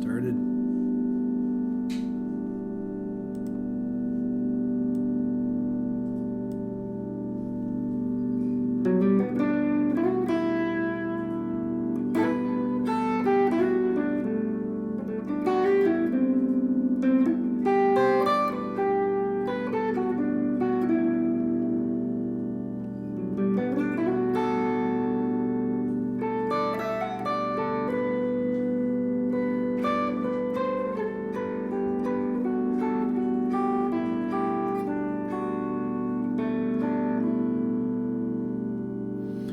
Started.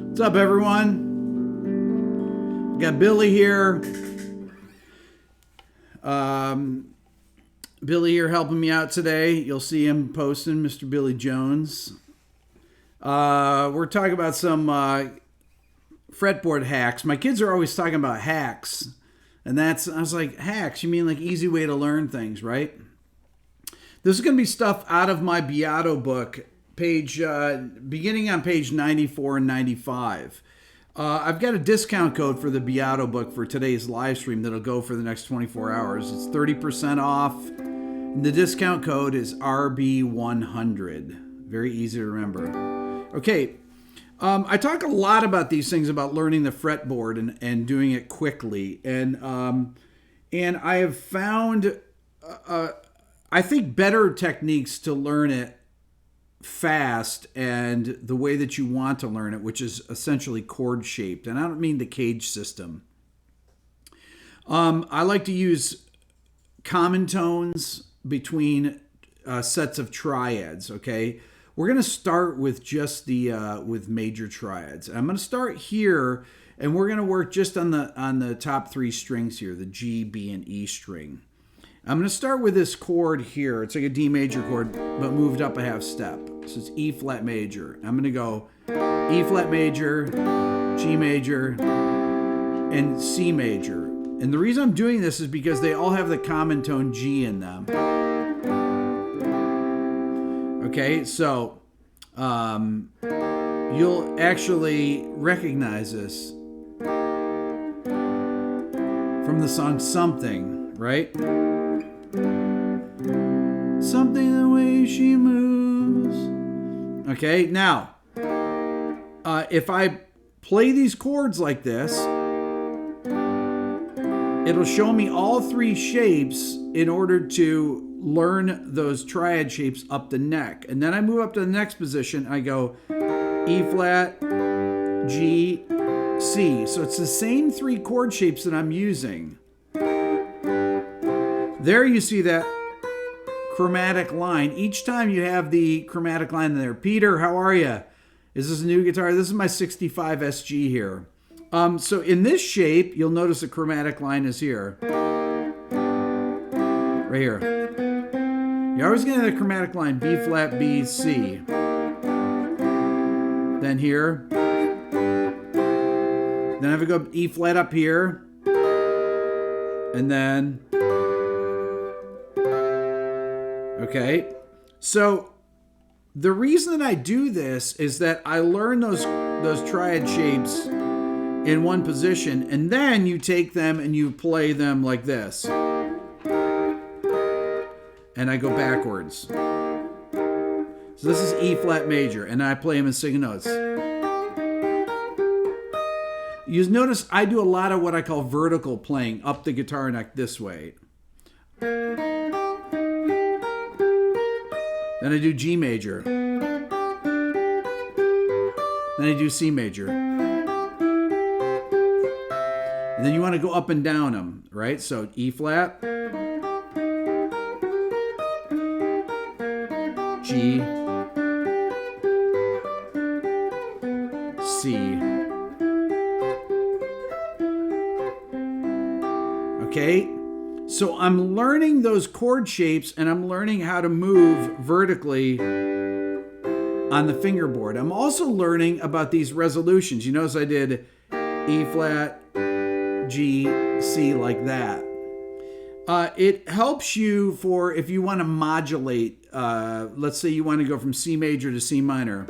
What's up, everyone? Got Billy here. Billy here helping me out today. You'll see him posting, Mr. Billy Jones. We're talking about some fretboard hacks. My kids are always talking about hacks. And I was like, hacks? You mean like easy way to learn things, right? This is going to be stuff out of my Beato book, beginning on page 94 and 95. I've got a discount code for the Beato book for today's live stream that'll go for the next 24 hours. It's 30% off. The discount code is RB100. Very easy to remember. Okay, I talk a lot about these things, about learning the fretboard and doing it quickly. And I have found, I think, better techniques to learn it fast and the way that you want to learn it, which is essentially chord shaped. And I don't mean the cage system. I like to use common tones between sets of triads. Okay, we're going to start with just the with major triads. I'm going to start here, and we're going to work just on the top three strings here, the G, B, and E string. I'm going to start with this chord here. It's like a D major chord, but moved up a half step. So it's E flat major. I'm going to go E flat major, G major, and C major. And the reason I'm doing this is because they all have the common tone G in them. Okay, so you'll actually recognize this from the song Something, right? Something the way she moves. Okay, now, if I play these chords like this, it'll show me all three shapes in order to learn those triad shapes up the neck. And then I move up to the next position. I go E flat, G, C. So it's the same three chord shapes that I'm using. There you see that chromatic line. Each time you have the chromatic line in there. Peter, how are you? Is this a new guitar? This is my 65 SG here. So in this shape, you'll notice the chromatic line is here. Right here. You're always going to have the chromatic line B flat, B, C. Then here. Then I have to go E flat up here. And then... Okay, so the reason that I do this is that I learn those triad shapes in one position, and then you take them and you play them like this. And I go backwards. So this is E flat major, and I play them in single notes. You notice I do a lot of what I call vertical playing up the guitar neck this way. Then I do G major. Then I do C major. And then you want to go up and down them, right? So E flat, G, C. Okay? So I'm learning those chord shapes, and I'm learning how to move vertically on the fingerboard. I'm also learning about these resolutions. You notice I did E flat, G, C like that. It helps you for if you want to modulate. Let's say you want to go from C major to C minor.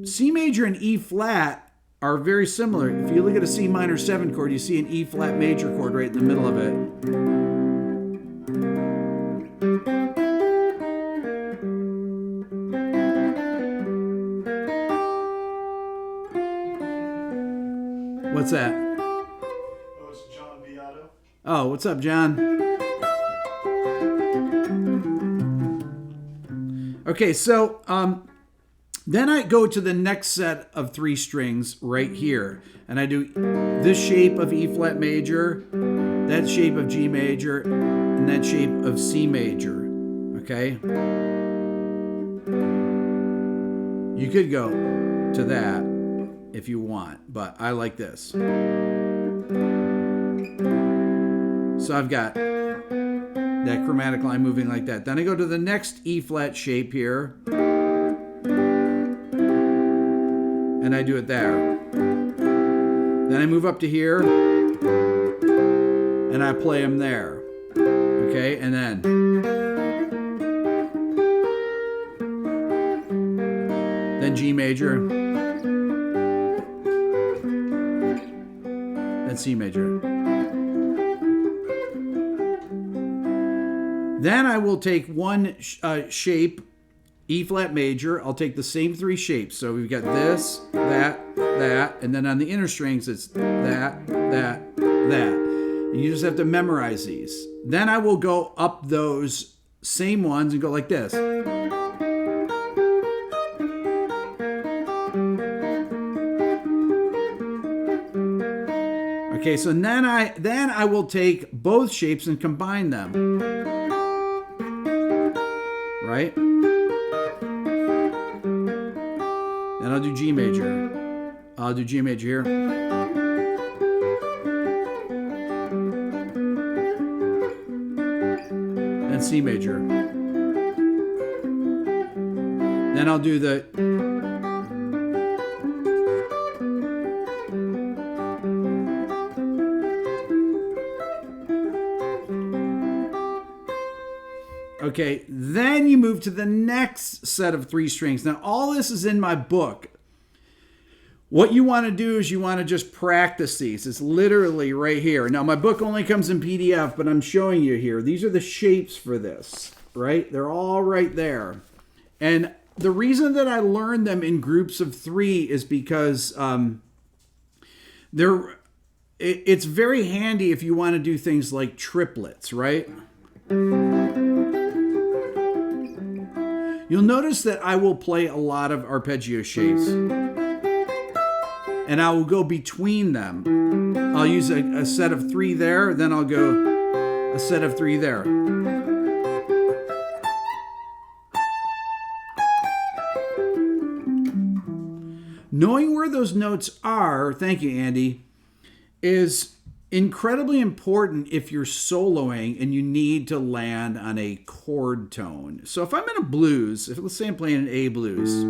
C major and E flat are very similar. If you look at a C minor 7 chord, you see an E flat major chord right in the middle of it. What's that? Oh, it's John Beato. Oh, what's up, John? Okay, so then I go to the next set of 3 strings right here, and I do this shape of E flat major, that shape of G major, and that shape of C major. Okay? You could go to that if you want, but I like this. So I've got that chromatic line moving like that. Then I go to the next E flat shape here, and I do it there. Then I move up to here, and I play them there. Okay, and then G major, then C major. Then I will take one shape, E flat major. I'll take the same 3 shapes. So we've got this, that, that, and then on the inner strings it's that, that, that. And you just have to memorize these. Then I will go up those same ones and go like this. Okay, so then I will take both shapes and combine them. Right? Then I'll do G major. I'll do G major here. Then C major. Then I'll do the Okay, then you move to the next set of 3 strings. Now, all this is in my book. What you want to do is you want to just practice these. It's literally right here. Now, my book only comes in PDF, but I'm showing you here. These are the shapes for this, right? They're all right there. And the reason that I learned them in groups of 3 is because it's very handy if you want to do things like triplets, right? You'll notice that I will play a lot of arpeggio shapes, and I will go between them. I'll use a set of 3 there, then I'll go a set of 3 there. Knowing where those notes are, thank you, Andy, is incredibly important if you're soloing and you need to land on a chord tone. So if I'm in a blues, let's say I'm playing an A blues,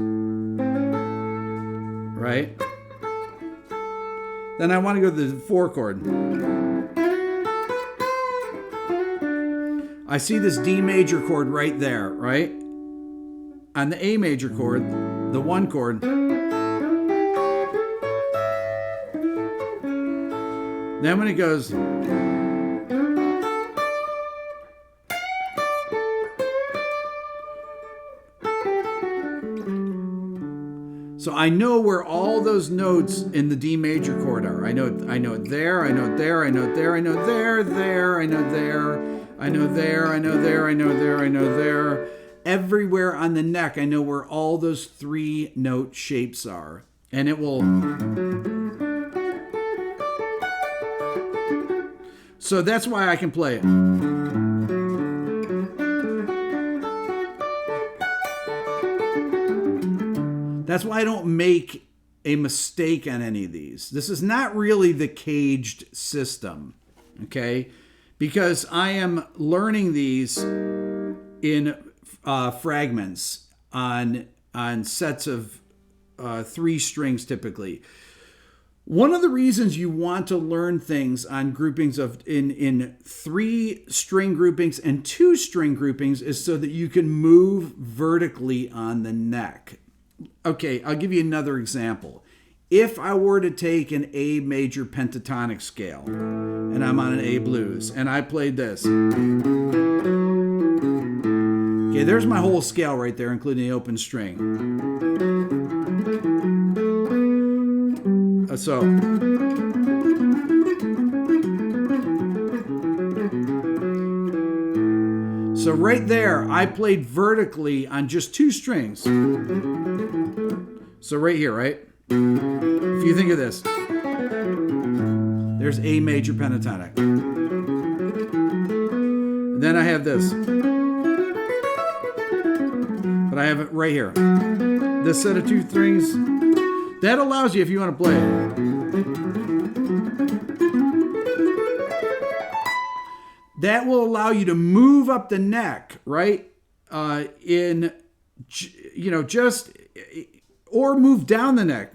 right? Then I want to go to the 4 chord. I see this D major chord right there, right? On the A major chord, the 1 chord, then when it goes, so I know where all those notes in the D major chord are. I know it there, I know it there, I know it there, I know there, I know there, I know there, I know there, I know there, I know there. Everywhere on the neck, I know where all those 3 note shapes are. And it will... So that's why I can play it. That's why I don't make a mistake on any of these. This is not really the caged system, okay? Because I am learning these in fragments on sets of 3 strings typically. One of the reasons you want to learn things on groupings of in 3 string groupings and 2 string groupings is so that you can move vertically on the neck. Okay, I'll give you another example. if I were to take an A major pentatonic scale, and I'm on an A blues, and I played this. Okay, there's my whole scale right there, including the open string. So right there, I played vertically on just 2 strings. So right here, right? If you think of this, there's A major pentatonic. And then I have this. But I have it right here. This set of 2 strings, that allows you, if you want to play it, that will allow you to move up the neck, right? Or move down the neck,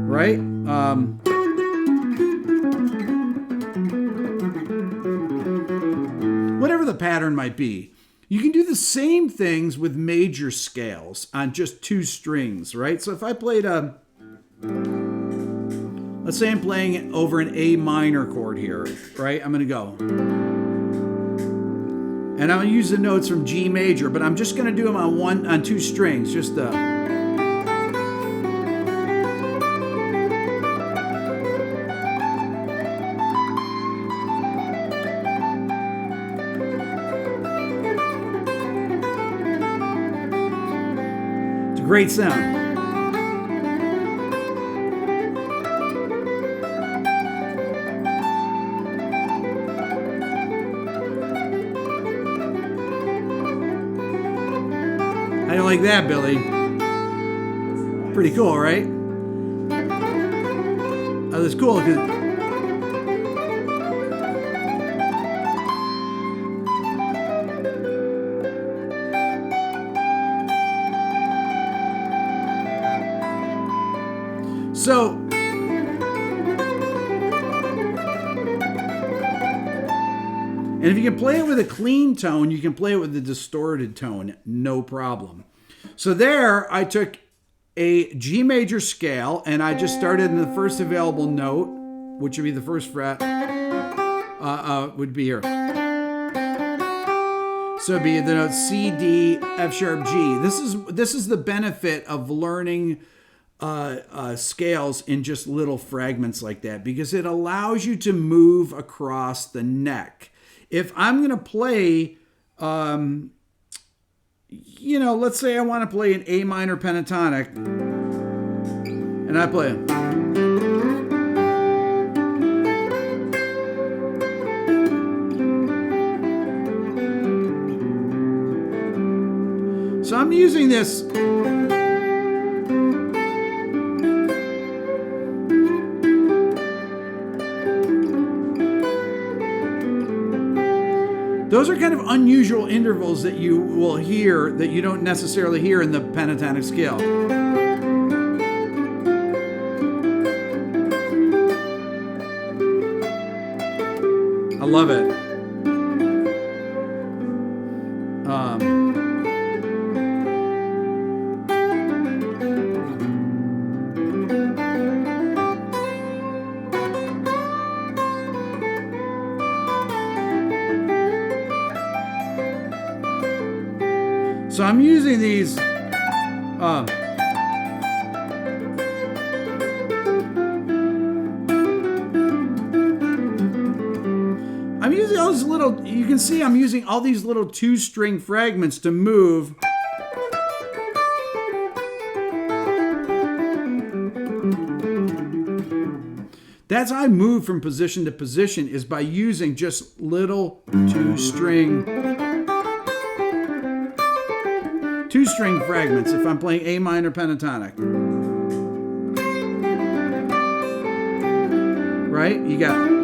right? Whatever the pattern might be. You can do the same things with major scales on just 2 strings, right? So if I played let's say I'm playing over an A minor chord here, right? I'm going to go. And I'm going to use the notes from G major, but I'm just going to do them on 2 strings, just It's a great sound. How do you like that, Billy? Pretty cool, right? Oh, that's cool. So, and if you can play it with a clean tone, you can play it with a distorted tone, no problem. So there, I took a G major scale, and I just started in the first available note, which would be the first fret, would be here. So it'd be the note C, D, F sharp, G. This is the benefit of learning scales in just little fragments like that, because it allows you to move across the neck. If I'm going to play, let's say I want to play an A minor pentatonic, and I play it. So I'm using this. Those are kind of unusual intervals that you will hear that you don't necessarily hear in the pentatonic scale. I love it. So I'm using these I'm using all these little, you can see I'm using all these little 2-string fragments to move. That's how I move from position to position, is by using just little 2-string fragments if I'm playing A minor pentatonic. Right? You got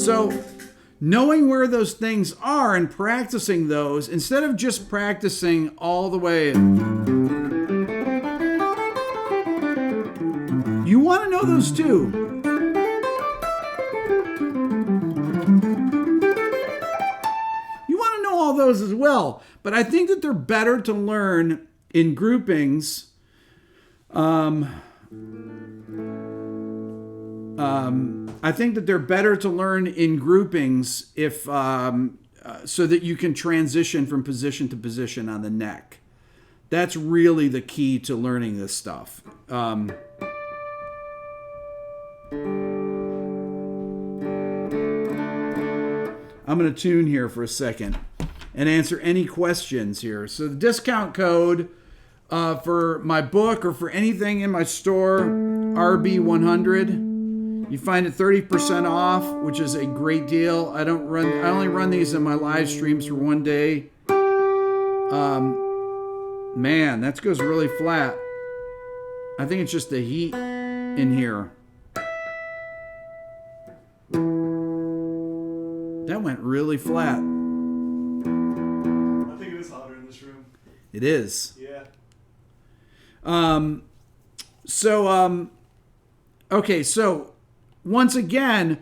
So knowing where those things are and practicing those instead of just practicing all the way. You want to know those too. You want to know all those as well. But I think that they're better to learn in groupings. I think that they're better to learn in groupings if so that you can transition from position to position on the neck. That's really the key to learning this stuff. I'm going to tune here for a second and answer any questions here. So the discount code for my book or for anything in my store, RB100. You find it 30% off, which is a great deal. I only run these in my live streams for one day. Man, that goes really flat. I think it's just the heat in here. That went really flat. I think it is hotter in this room. It is. Yeah. Okay, so once again,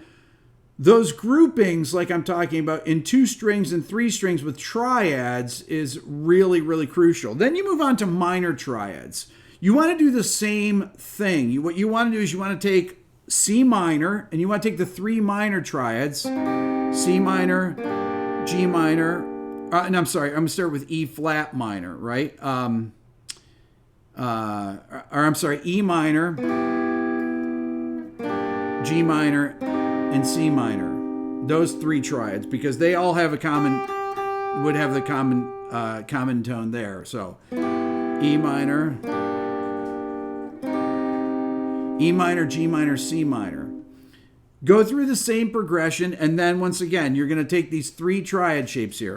those groupings, like I'm talking about, in 2 strings and 3 strings with triads is really, really crucial. Then you move on to minor triads. You want to do the same thing. What you want to do is you want to take C minor, and you want to take the 3 minor triads, C minor, G minor, and I'm sorry, I'm going to start with E flat minor, right? E minor, G minor, and C minor. Those 3 triads, because they all have would have the common tone there. So E minor, E minor, G minor, C minor. Go through the same progression, and then once again, you're going to take these 3 triad shapes here.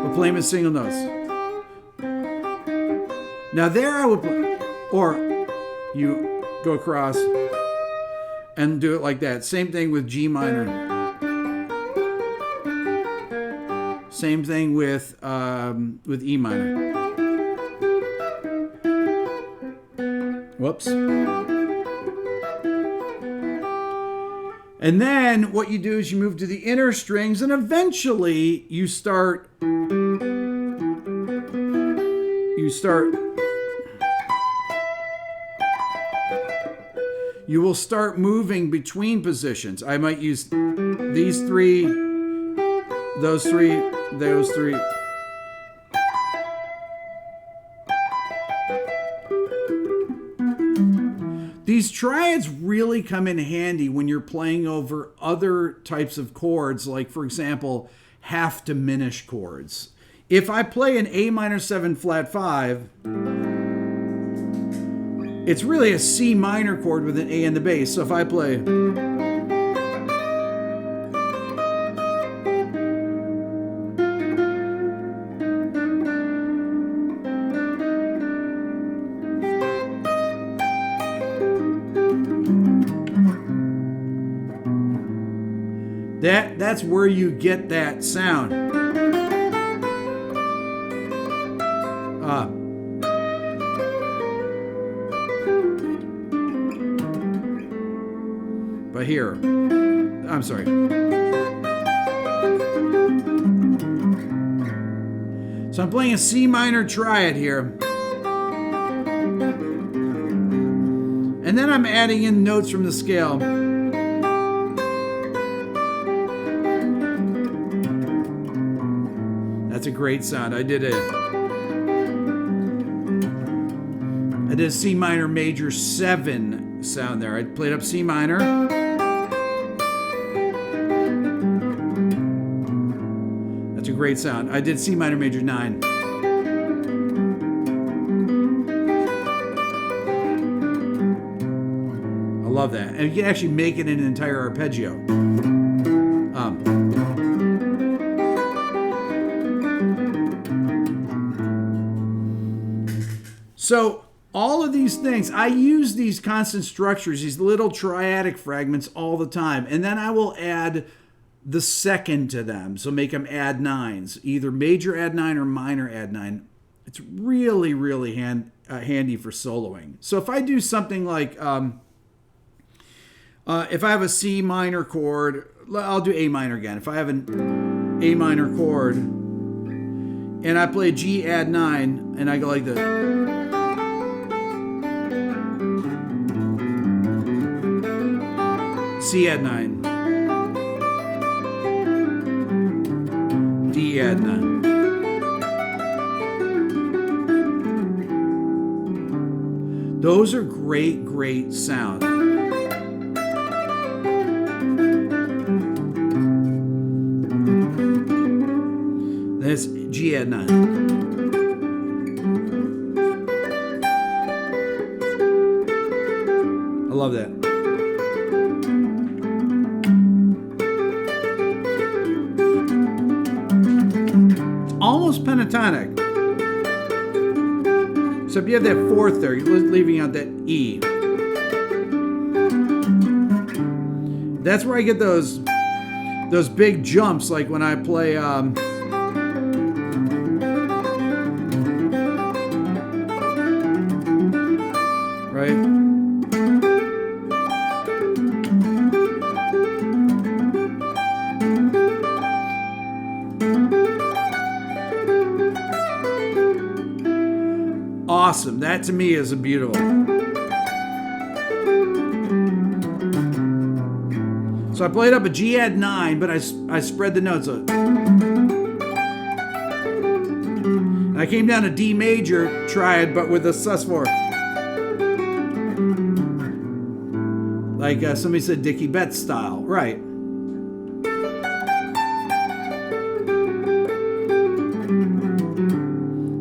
We'll play them as single notes. Now there I would play, or you go across and do it like that. Same thing with G minor. Same thing with E minor. Whoops. And then what you do is you move to the inner strings, and eventually you start you will start moving between positions. I might use these 3, those 3, those 3. These triads really come in handy when you're playing over other types of chords, like, for example, half diminished chords. If I play an A minor 7 flat 5, it's really a C minor chord with an A in the bass. So if I play, that's where you get that sound. But here, I'm sorry. So I'm playing a C minor triad here. And then I'm adding in notes from the scale. That's a great sound. I did a C minor major 7 sound there. I played up C minor. That's a great sound. I did C minor major 9. I love that. And you can actually make it an entire arpeggio. So all of these things, I use these constant structures, these little triadic fragments all the time. And then I will add the second to them. So make them add nines, either major add nine or minor add nine. It's really, really handy for soloing. So if I do something like, if I have a C minor chord, I'll do A minor again. If I have an A minor chord and I play G add 9 and I go like this. C add 9. D add 9. Those are great, great sound. That's G add 9. I love that. It's almost pentatonic. Except you have that fourth there, you're leaving out that E. That's where I get those big jumps, like when I play right? Awesome. That to me is a beautiful. So I played up a G add 9, but I spread the notes. And I came down to D major triad, but with a sus4. Like somebody said, Dickie Betts style, right?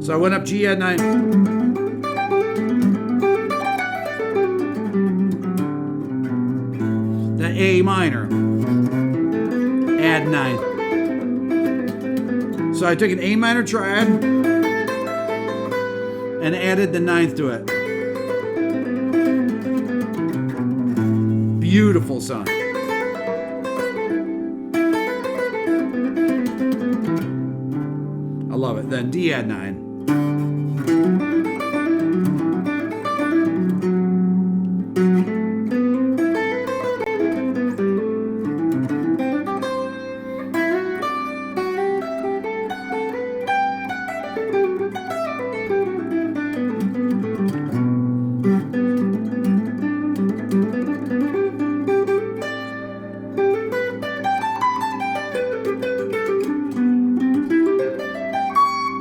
So I went up G add 9. Then A minor, add 9. So I took an A minor triad and added the 9th to it. Beautiful song. I love it. Then D add 9.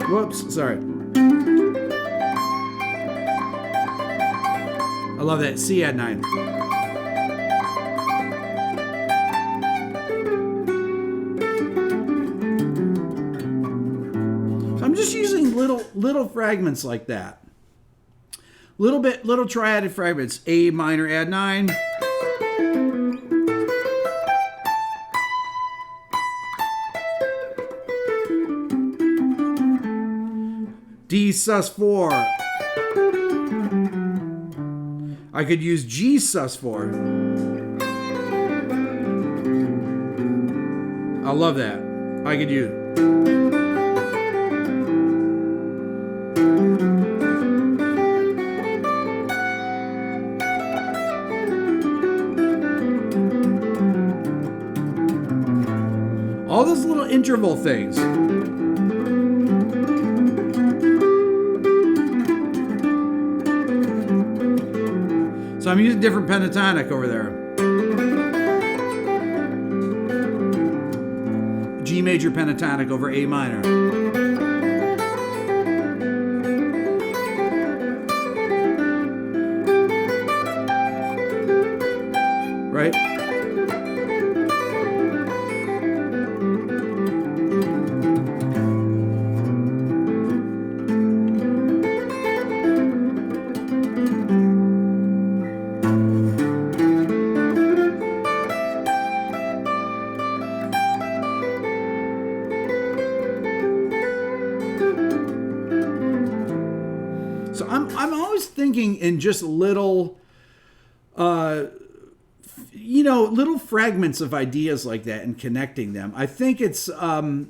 Whoops, sorry. I love that. C add 9. So I'm just using little fragments like that. Little triadic fragments. A minor add 9. D sus4. I could use G sus4. I love that. I could use. All those little interval things. So I'm using different pentatonic over there. G major pentatonic over A minor. Right? So I'm always thinking thinking in just little, little fragments of ideas like that and connecting them. I think it's, I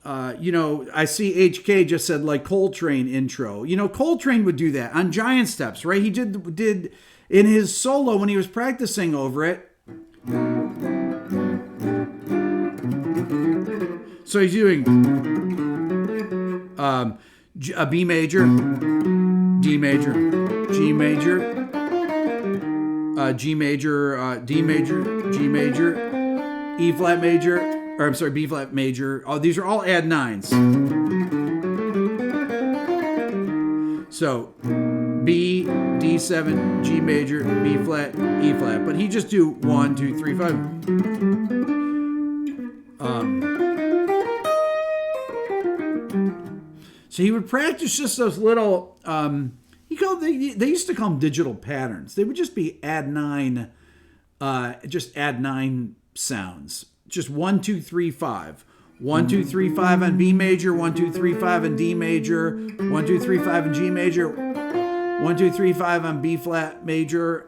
see HK just said like Coltrane intro. Coltrane would do that on Giant Steps, right? He did in his solo when he was practicing over it. So he's doing a B major, D major, G major, G major, D major, G major, E flat major, or I'm sorry, B flat major. Oh, these are all add nines. So B, D7, G major, B flat, E flat. But he just do 1, 2, 3, 5. So he would practice just those little, they used to call them digital patterns. They would just be add nine sounds. Just 1, 2, 3, 5. 1, 2, 3, 5 on B major, 1, 2, 3, 5 on D major, 1, 2, 3, 5 on G major, 1, 2, 3, 5 on B flat major,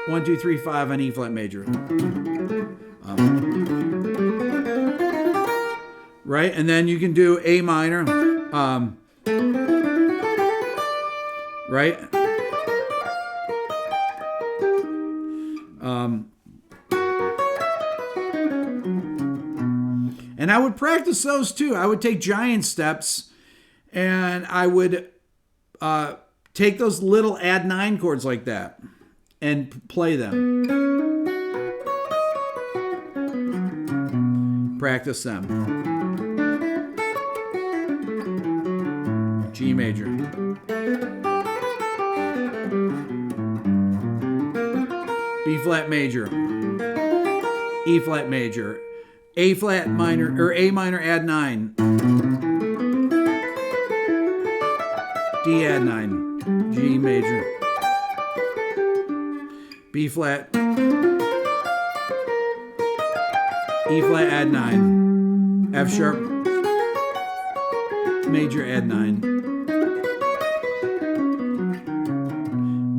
1, 2, 3, 5 on E flat major. Right? And then you can do A minor. Right? And I would practice those too. I would take Giant Steps and I would take those little add 9 chords like that and play them. Practice them. G major. B flat major. E flat major. A flat minor, or A minor add 9. D add 9. G major. B flat. E flat add 9. F sharp. Major add 9.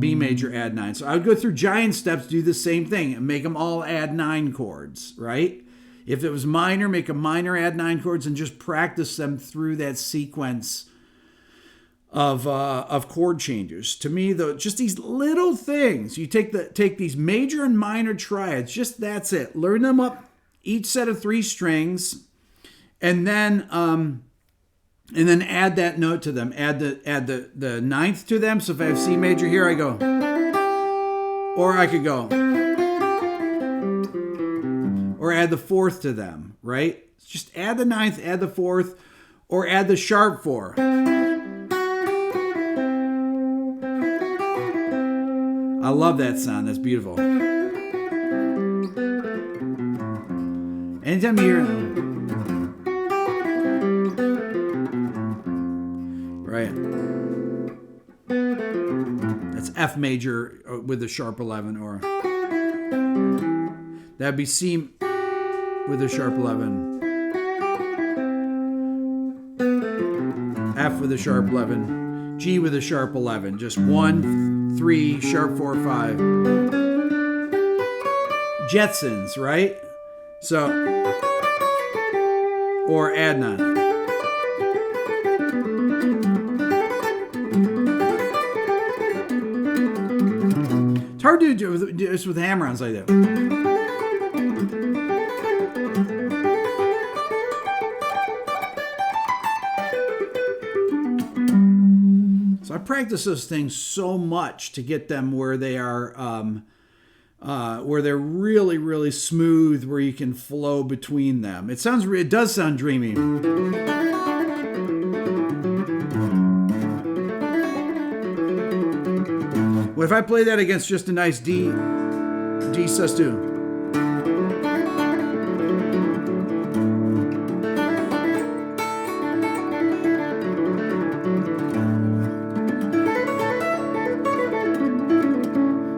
B major add 9. So I would go through Giant Steps, do the same thing, and make them all add 9 chords, right? If it was minor, make a minor add 9 chords and just practice them through that sequence of chord changes. To me, though, just these little things. You take these major and minor triads, just that's it. Learn them up, each set of 3 strings, and then add that note to them. Add the ninth to them. So if I have C major here, I go. Or I could go. Or add the 4th to them, right? Just add the 9th, add the 4th, or add the sharp 4. I love that sound. That's beautiful. Anytime you hear it. Right. That's F major with a sharp 11, or that'd be C with a sharp 11, F with a sharp 11, G with a sharp 11. Just 1, 3, sharp 4, 5. Jetsons, right? So, or add 9. It's hard to do this with hammer-ons like that. So I practice those things so much to get them where they are, where they're really, really smooth, where you can flow between them. It does sound dreamy. What if I play that against just a nice D sus2?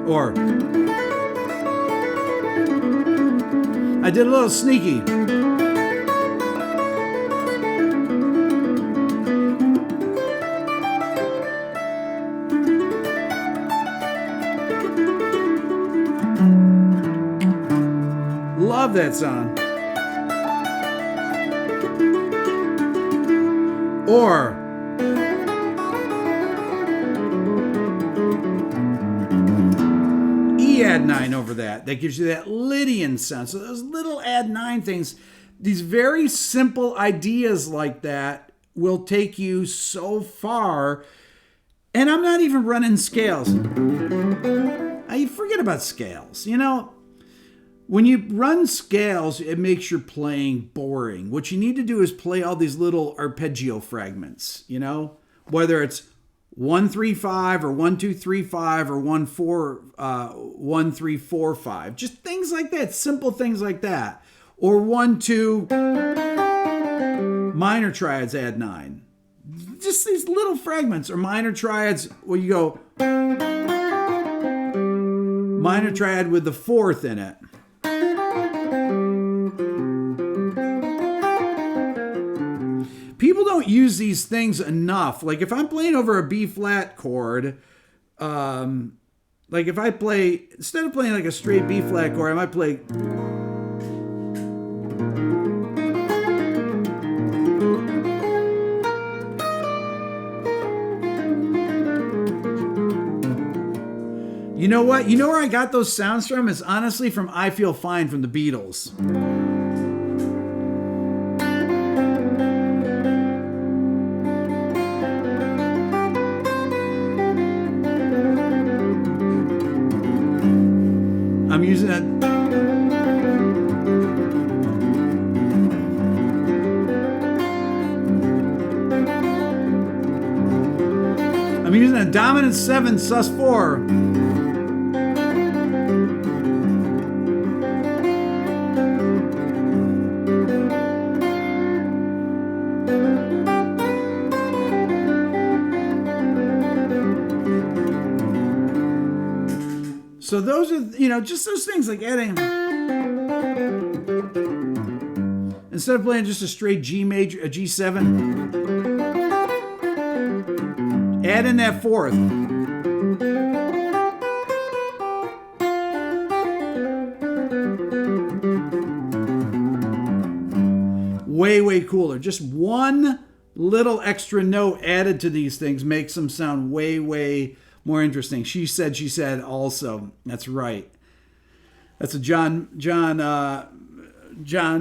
Or I did a little sneaky. Love that song. Or E add 9 over that. That gives you that Lydian sound. So those little add 9 things, these very simple ideas like that will take you so far. And I'm not even running scales. I forget about scales. You know, when you run scales, it makes your playing boring. What you need to do is play all these little arpeggio fragments, you know, whether it's 1-3-5 or 1-2-3-5 or 1-3-4-5. Just things like that, simple things like that. Or 1-2 minor triads add 9. Just these little fragments, or minor triads where you go minor triad with the 4th in it. People don't use these things enough. Like if I'm playing over a B flat chord, like if I play, instead of playing like a straight B flat chord, I might play. You know what? You know where I got those sounds from? It's honestly from I Feel Fine from the Beatles. I'm using that. I'm using a dominant 7 sus4. So those are, you know, just those things like adding, instead of playing just a straight G major, a G7, add in that 4th. Way cooler. Just one little extra note added to these things makes them sound way more interesting. She said also. That's right. That's a John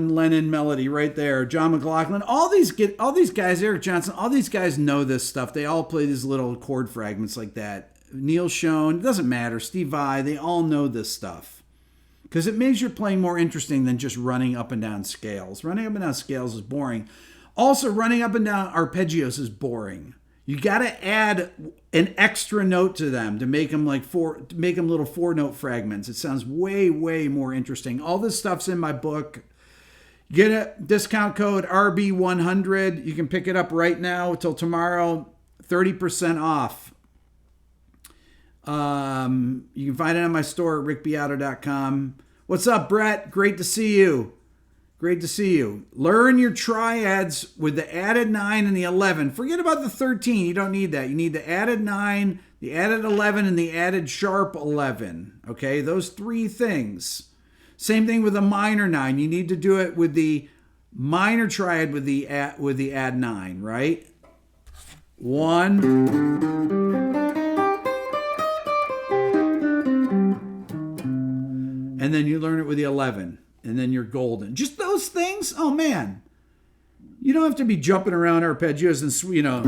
Lennon melody right there. John McLaughlin. All these guys, Eric Johnson, all these guys know this stuff. They all play these little chord fragments like that. Neil Schon, it doesn't matter. Steve Vai, they all know this stuff. Because it makes your playing more interesting than just running up and down scales. Running up and down scales is boring. Also, running up and down arpeggios is boring. You got to add an extra note to them to make them like make them little 4-note fragments. It sounds way more interesting. All this stuff's in my book. Get a discount code RB100. You can pick it up right now till tomorrow. 30% off. You can find it on my store at rickbeato.com. What's up, Brett? Great to see you. Great to see you. Learn your triads with the added 9 and the 11. Forget about the 13. You don't need that. You need the added 9, the added 11, and the added sharp 11. Okay, those 3 things. Same thing with the minor 9. You need to do it with the minor triad with the add 9, right? 1. And then you learn it with the 11. And then you're golden. Just those things? Oh, man. You don't have to be jumping around arpeggios and, you know,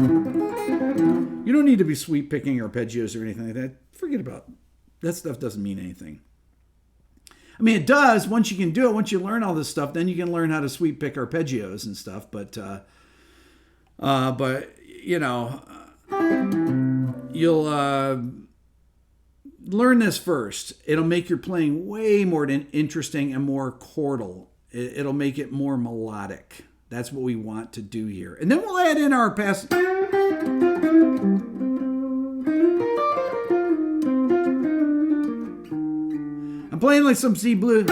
you don't need to be sweep picking arpeggios or anything like that. Forget about it. That stuff doesn't mean anything. I mean, it does. Once you can do it, once you learn all this stuff, then you can learn how to sweep pick arpeggios and stuff. But you know, you'll learn this first. It'll make your playing way more interesting and more chordal. It'll make it more melodic. That's what we want to do here. And then we'll add in our pass. I'm playing like some C blues.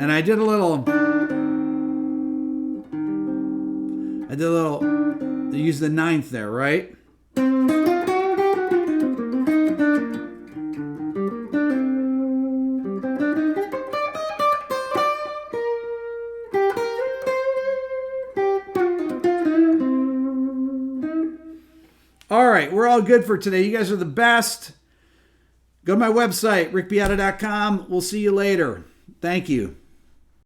And I did a little, use the ninth there, right? All right, we're all good for today. You guys are the best. Go to my website, rickbeata.com. We'll see you later. Thank you.